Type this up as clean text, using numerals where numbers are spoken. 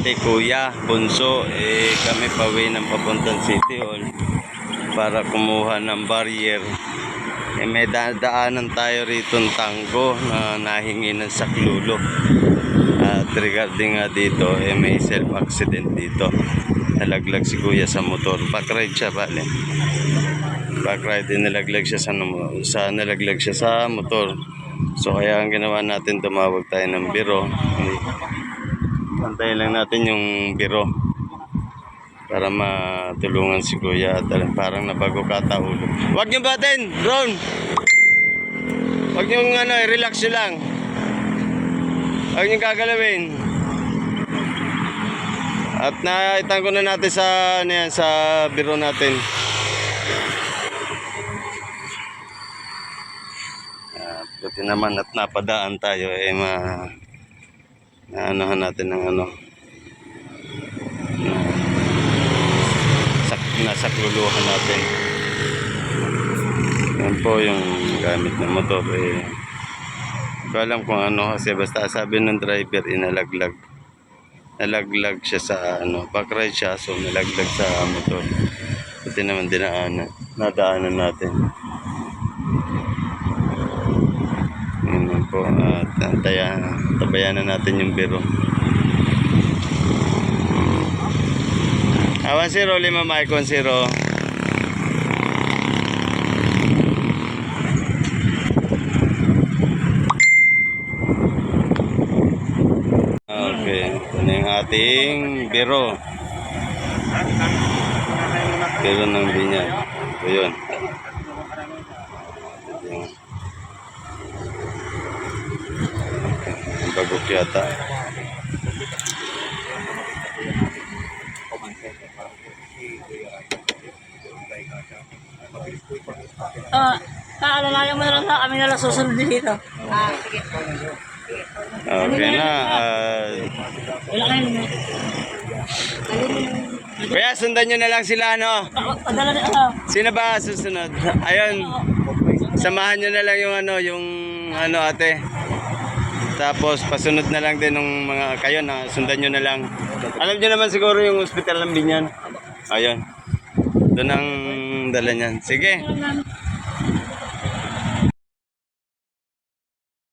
ate, kuya, bunso, kami pauwi ng papuntang City Hall para kumuha ng barrier. May daanan tayo rito ng tanggo na nahingi ng saklulo. At regarding nga dito, may self-accident dito. Nalaglag si kuya sa motor. Backride siya pala. Backride din, nalaglag siya sa motor. So kaya ang ginawa natin, tumawag tayo ng biro. Pantayin lang natin yung biro para matulungan si kuya. At parang nabago kataulo. Huwag niyo batin, Ron! Huwag niyo relax nyo lang. Huwag niyo gagalawin. At nakaitan ko na natin sa biro natin. Buti naman at napadaan tayo, naanohan natin ng nasakluluhan natin. Yan po yung gamit ng motor. Hindi ko alam kung ano, kasi basta sabi ng driver, nalaglag siya sa backride siya, so nalaglag sa motor. Buti naman nadaanan natin. Yun po, at tabayan na natin yung biro. 10 5 Mike 10. Okay, ito na yung ating biro. Biro ng binyag. Ito yun. Ang bagok yata. Kaalalayan mo na lang sa kami na lang susunod dito. Sige. Okay na. Wala kayo naman. Kaya sundan nyo na lang sila, no? Padala na Sino ba susunod? Ayun. Samahan nyo na lang yung ate. Tapos pasunod na lang din ng mga kayo na sundan nyo na lang. Alam nyo naman siguro yung hospital ng Binyan. Ayun. Doon ang dala niyan. Sige.